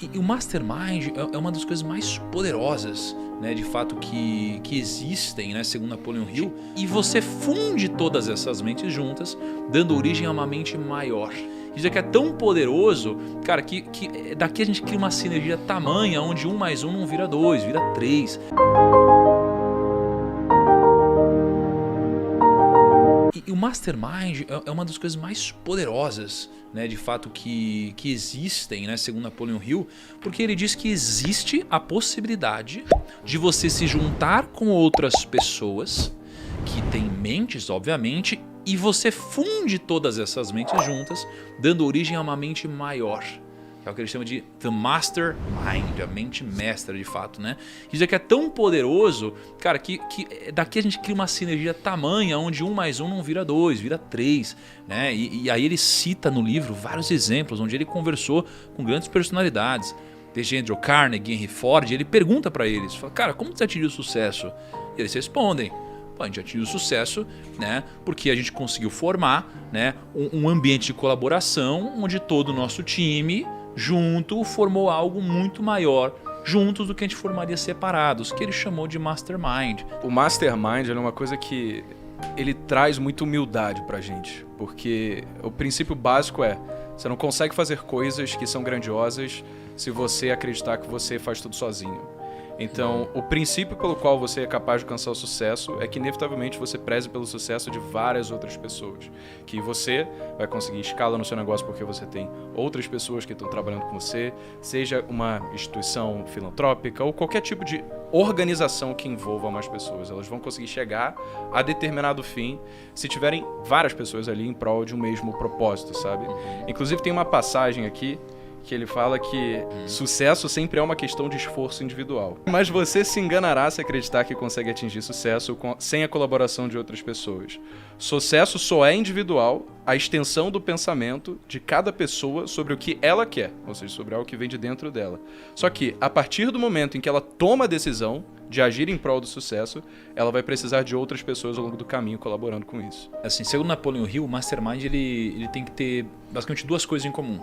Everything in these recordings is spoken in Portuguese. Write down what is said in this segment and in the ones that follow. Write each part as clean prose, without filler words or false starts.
E o Mastermind é uma das coisas mais poderosas, né, de fato, que existem, né, segundo Napoleon Hill. E você funde todas essas mentes juntas, dando origem a uma mente maior. Isso aqui é tão poderoso, cara, que daqui a gente cria uma sinergia tamanha, onde 1 mais 1 não vira 2, vira 3. E o Mastermind é uma das coisas mais poderosas, né, de fato, que existem, né, segundo Napoleon Hill, porque ele diz que existe a possibilidade de você se juntar com outras pessoas que têm mentes, obviamente, e você funde todas essas mentes juntas, dando origem a uma mente maior. É o que eles chamam de The Mastermind, a mente mestra, de fato, né? Isso aqui é tão poderoso, cara, que daqui a gente cria uma sinergia tamanha, onde 1 mais 1 não vira 2, vira 3, né? E aí ele cita no livro vários exemplos, onde ele conversou com grandes personalidades, desde Andrew Carnegie, Henry Ford, e ele pergunta para eles, fala, cara, como você atingiu sucesso? E eles respondem, a gente atingiu sucesso, né, porque a gente conseguiu formar, né, um ambiente de colaboração onde todo o nosso time junto formou algo muito maior juntos do que a gente formaria separados, que ele chamou de Mastermind. O Mastermind é uma coisa que ele traz muita humildade pra gente, porque o princípio básico é, você não consegue fazer coisas que são grandiosas se você acreditar que você faz tudo sozinho. Então, o princípio pelo qual você é capaz de alcançar o sucesso é que, inevitavelmente, você preze pelo sucesso de várias outras pessoas. Que você vai conseguir escala no seu negócio porque você tem outras pessoas que estão trabalhando com você, seja uma instituição filantrópica ou qualquer tipo de organização que envolva mais pessoas. Elas vão conseguir chegar a determinado fim se tiverem várias pessoas ali em prol de um mesmo propósito, sabe? Inclusive, tem uma passagem aqui que ele fala que sucesso sempre é uma questão de esforço individual. Mas você se enganará se acreditar que consegue atingir sucesso sem a colaboração de outras pessoas. Sucesso só é individual, a extensão do pensamento de cada pessoa sobre o que ela quer, ou seja, sobre algo que vem de dentro dela. Só que, a partir do momento em que ela toma a decisão de agir em prol do sucesso, ela vai precisar de outras pessoas ao longo do caminho colaborando com isso. Assim, segundo Napoleon Hill, o Mastermind ele tem que ter basicamente 2 coisas em comum.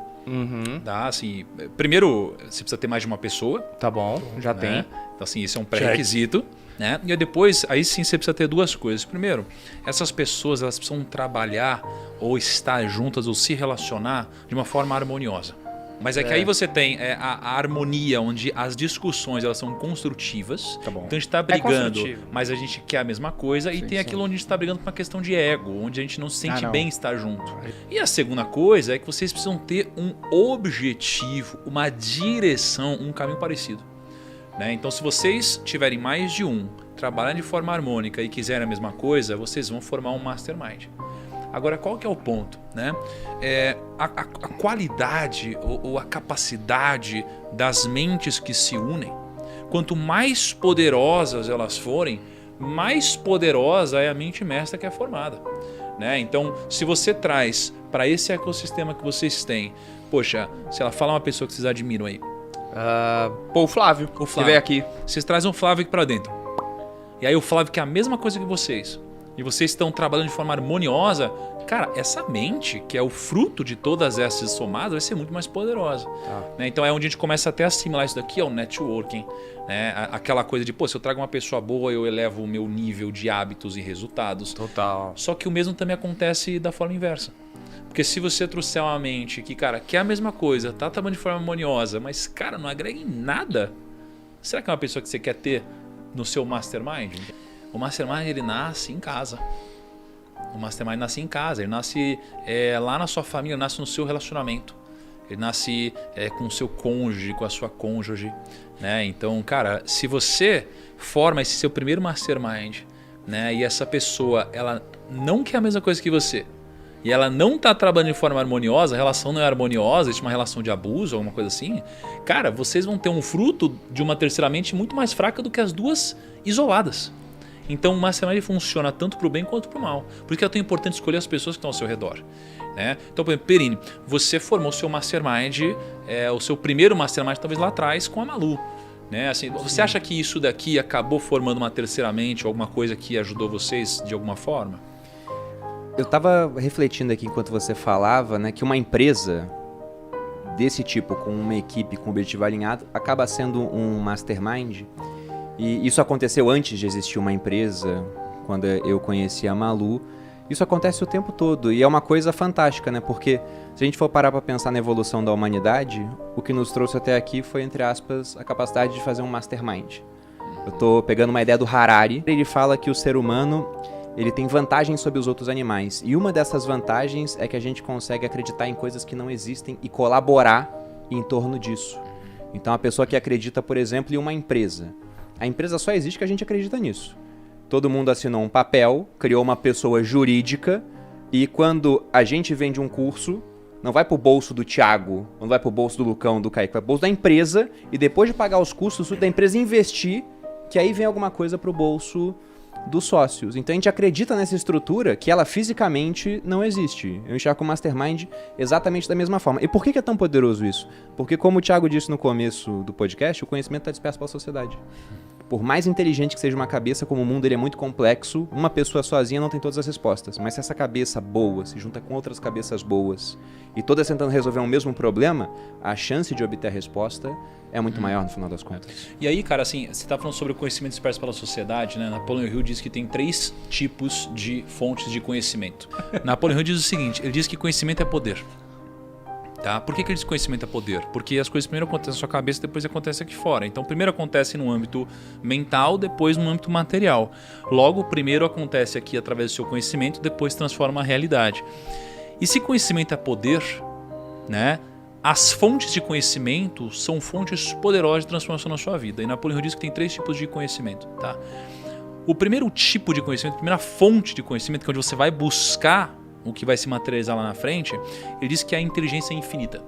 Tá? Assim, primeiro, você precisa ter mais de uma pessoa. Tá bom, já né? tem. Então, assim, esse é um pré-requisito. Né? E depois, aí sim você precisa ter 2 coisas. Primeiro, essas pessoas elas precisam trabalhar ou estar juntas ou se relacionar de uma forma harmoniosa. Mas é que aí você tem a harmonia, onde as discussões elas são construtivas. Tá bom. Então a gente está brigando, construtivo. mas a gente quer a mesma coisa. E tem aquilo onde a gente está brigando por uma questão de ego, onde a gente não se sente bem estar junto. E a segunda coisa é que vocês precisam ter um objetivo, uma direção, um caminho parecido. Né? Então se vocês tiverem mais de um, trabalhando de forma harmônica e quiserem a mesma coisa, vocês vão formar um Mastermind. Agora, qual que é o ponto? Né? A qualidade ou a capacidade das mentes que se unem, quanto mais poderosas elas forem, mais poderosa é a mente mestra que é formada. Né? Então, se você traz para esse ecossistema que vocês têm, poxa, se ela fala uma pessoa que vocês admiram aí. O Flávio. Que veio aqui. Vocês trazem o Flávio aqui para dentro. E aí o Flávio quer a mesma coisa que vocês. E vocês estão trabalhando de forma harmoniosa, cara, essa mente, que é o fruto de todas essas somadas, vai ser muito mais poderosa. Né? Então é onde a gente começa até a assimilar isso daqui, é o networking. Né? Aquela coisa de, se eu trago uma pessoa boa, eu elevo o meu nível de hábitos e resultados. Total. Só que o mesmo também acontece da forma inversa. Porque se você trouxer uma mente que, cara, quer a mesma coisa, tá trabalhando de forma harmoniosa, mas, cara, não agrega em nada, será que é uma pessoa que você quer ter no seu Mastermind? O Mastermind ele nasce em casa. O Mastermind nasce em casa. Ele nasce lá na sua família, nasce no seu relacionamento. Ele nasce com o seu cônjuge, com a sua cônjuge. Né? Então, cara, se você forma esse seu primeiro Mastermind, né, e essa pessoa ela não quer a mesma coisa que você, e ela não está trabalhando de forma harmoniosa, a relação não é harmoniosa, existe uma relação de abuso, alguma coisa assim, cara, vocês vão ter um fruto de uma terceira mente muito mais fraca do que as duas isoladas. Então o Mastermind funciona tanto para o bem quanto para o mal. Por isso que é tão importante escolher as pessoas que estão ao seu redor. Né? Então, por exemplo, Perini, você formou o seu Mastermind, o seu primeiro Mastermind talvez lá atrás com a Malu. Né? Assim, você acha que isso daqui acabou formando uma terceira mente ou alguma coisa que ajudou vocês de alguma forma? Eu estava refletindo aqui enquanto você falava, né, que uma empresa desse tipo, com uma equipe com objetivo alinhado, acaba sendo um mastermind. E isso aconteceu antes de existir uma empresa, quando eu conheci a Malu. Isso acontece o tempo todo e é uma coisa fantástica, né? Porque se a gente for parar para pensar na evolução da humanidade, o que nos trouxe até aqui foi, entre aspas, a capacidade de fazer um mastermind. Eu tô pegando uma ideia do Harari. Ele fala que o ser humano, ele tem vantagens sobre os outros animais. E uma dessas vantagens é que a gente consegue acreditar em coisas que não existem e colaborar em torno disso. Então a pessoa que acredita, por exemplo, em uma empresa. A empresa só existe porque a gente acredita nisso. Todo mundo assinou um papel, criou uma pessoa jurídica e quando a gente vende um curso, não vai pro bolso do Thiago, não vai pro bolso do Lucão, do Kaique, vai pro bolso da empresa e depois de pagar os custos da empresa investir, que aí vem alguma coisa pro bolso dos sócios. Então a gente acredita nessa estrutura que ela fisicamente não existe. Eu enxergo o Mastermind exatamente da mesma forma. E por que é tão poderoso isso? Porque como o Thiago disse no começo do podcast, o conhecimento está disperso pela sociedade. Por mais inteligente que seja uma cabeça, como o mundo ele é muito complexo, uma pessoa sozinha não tem todas as respostas. Mas se essa cabeça boa se junta com outras cabeças boas e todas tentando resolver um mesmo problema, a chance de obter a resposta é muito maior no final das contas. E aí, cara, assim, você tá falando sobre o conhecimento disperso pela sociedade, né? Napoleon Hill diz que tem 3 tipos de fontes de conhecimento. Napoleon Hill diz o seguinte, ele diz que conhecimento é poder. Tá? Por que ele diz que conhecimento é poder? Porque as coisas primeiro acontecem na sua cabeça, depois acontecem aqui fora. Então, primeiro acontece no âmbito mental, depois no âmbito material. Logo, primeiro acontece aqui através do seu conhecimento, depois transforma a realidade. E se conhecimento é poder, né? As fontes de conhecimento são fontes poderosas de transformação na sua vida. E Napoleon Hill diz que tem 3 tipos de conhecimento. Tá? O primeiro tipo de conhecimento, a primeira fonte de conhecimento, que é onde você vai buscar o que vai se materializar lá na frente, ele diz que é a inteligência infinita.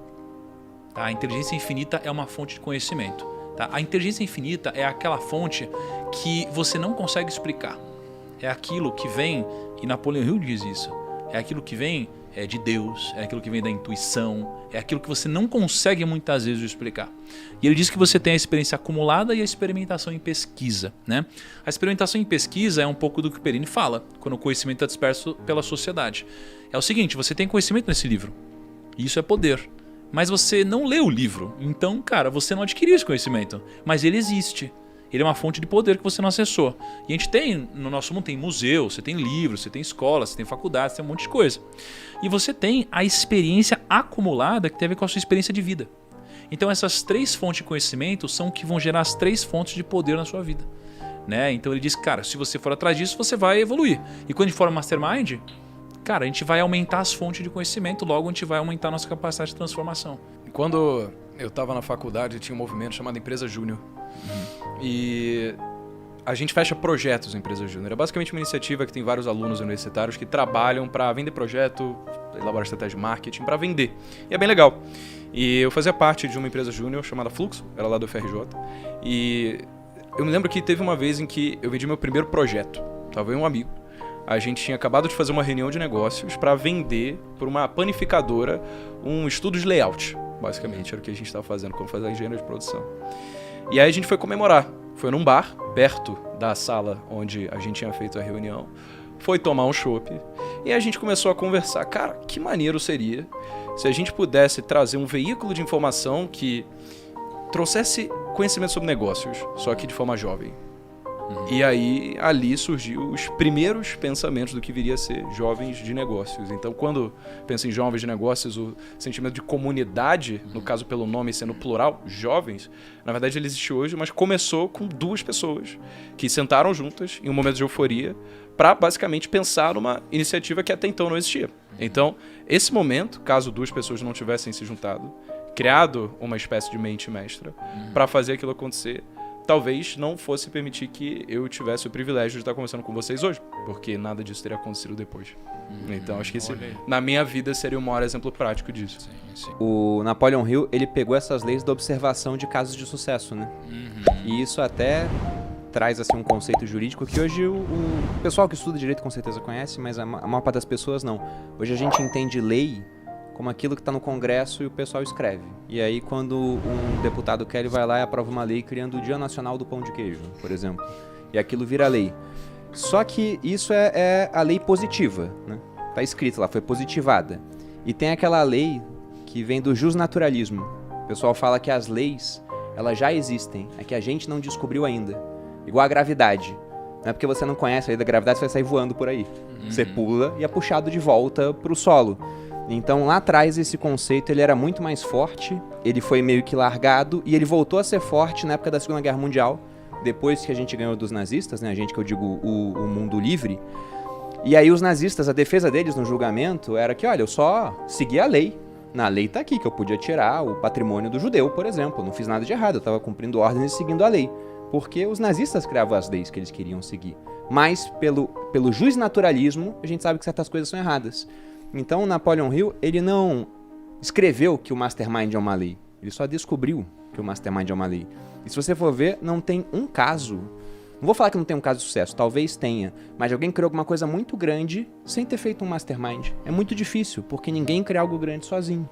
Tá? A inteligência infinita é uma fonte de conhecimento. Tá? A inteligência infinita é aquela fonte que você não consegue explicar. É aquilo que vem, e Napoleon Hill diz isso, é aquilo que vem de Deus, é aquilo que vem da intuição, é aquilo que você não consegue muitas vezes explicar. E ele diz que você tem a experiência acumulada e a experimentação em pesquisa. Né? A experimentação em pesquisa é um pouco do que o Perini fala, quando o conhecimento é disperso pela sociedade. É o seguinte, você tem conhecimento nesse livro, e isso é poder, mas você não lê o livro, então, cara, você não adquiriu esse conhecimento, mas ele existe. Ele é uma fonte de poder que você não acessou. E a gente tem, no nosso mundo, tem museu, você tem livros, você tem escola, você tem faculdade, você tem um monte de coisa. E você tem a experiência acumulada que tem a ver com a sua experiência de vida. Então essas 3 fontes de conhecimento são que vão gerar as 3 fontes de poder na sua vida. Né? Então ele diz, cara, se você for atrás disso, você vai evoluir. E quando a gente for mastermind, cara, a gente vai aumentar as fontes de conhecimento, logo a gente vai aumentar a nossa capacidade de transformação. Quando eu estava na faculdade, tinha um movimento chamado Empresa Júnior. E a gente fecha projetos em Empresa Júnior. É basicamente uma iniciativa que tem vários alunos universitários que trabalham para vender projeto, elaborar estratégia de marketing, para vender. E é bem legal. E eu fazia parte de uma empresa júnior chamada Fluxo, era lá do FRJ. E eu me lembro que teve uma vez em que eu vendi meu primeiro projeto. Tava eu e um amigo. A gente tinha acabado de fazer uma reunião de negócios para vender para uma panificadora um estudo de layout. Basicamente, era o que a gente estava fazendo quando fazia a engenharia de produção. E aí a gente foi comemorar. Foi num bar, perto da sala onde a gente tinha feito a reunião. Foi tomar um chopp. E a gente começou a conversar. Cara, que maneiro seria se a gente pudesse trazer um veículo de informação que trouxesse conhecimento sobre negócios, só que de forma jovem. E aí, ali surgiu os primeiros pensamentos do que viria a ser jovens de negócios. Então, quando penso em jovens de negócios, o sentimento de comunidade, no caso pelo nome sendo plural, jovens, na verdade ele existe hoje, mas começou com 2 pessoas que sentaram juntas em um momento de euforia para basicamente pensar numa iniciativa que até então não existia. Então, esse momento, caso 2 pessoas não tivessem se juntado, criado uma espécie de mente mestra para fazer aquilo acontecer, talvez não fosse permitir que eu tivesse o privilégio de estar conversando com vocês hoje, porque nada disso teria acontecido depois. Então, acho que esse, na minha vida, seria o maior exemplo prático disso. Sim. O Napoleon Hill, ele pegou essas leis da observação de casos de sucesso, né? E isso até traz assim um conceito jurídico que hoje o pessoal que estuda direito com certeza conhece, mas a maior parte das pessoas não. Hoje a gente entende lei como aquilo que está no Congresso e o pessoal escreve. E aí quando um deputado quer, ele vai lá e aprova uma lei criando o Dia Nacional do Pão de Queijo, por exemplo. E aquilo vira lei. Só que isso é a lei positiva, né? Tá escrito lá, foi positivada. E tem aquela lei que vem do justnaturalismo. O pessoal fala que as leis, elas já existem, é que a gente não descobriu ainda. Igual a gravidade. Não é porque você não conhece a lei da gravidade, você vai sair voando por aí. Você pula e é puxado de volta pro solo. Então lá atrás esse conceito ele era muito mais forte, ele foi meio que largado e ele voltou a ser forte na época da Segunda Guerra Mundial, depois que a gente ganhou dos nazistas, né? A gente que eu digo o mundo livre. E aí os nazistas, a defesa deles no julgamento era que, olha, eu só segui a lei. Na lei tá aqui, que eu podia tirar o patrimônio do judeu, por exemplo. Eu não fiz nada de errado, eu estava cumprindo ordens e seguindo a lei. Porque os nazistas criavam as leis que eles queriam seguir. Mas pelo justnaturalismo, a gente sabe que certas coisas são erradas. Então, Napoleon Hill, ele não escreveu que o Mastermind é uma lei. Ele só descobriu que o Mastermind é uma lei. E se você for ver, não tem um caso. Não vou falar que não tem um caso de sucesso, talvez tenha. Mas alguém criou alguma coisa muito grande sem ter feito um Mastermind. É muito difícil, porque ninguém cria algo grande sozinho.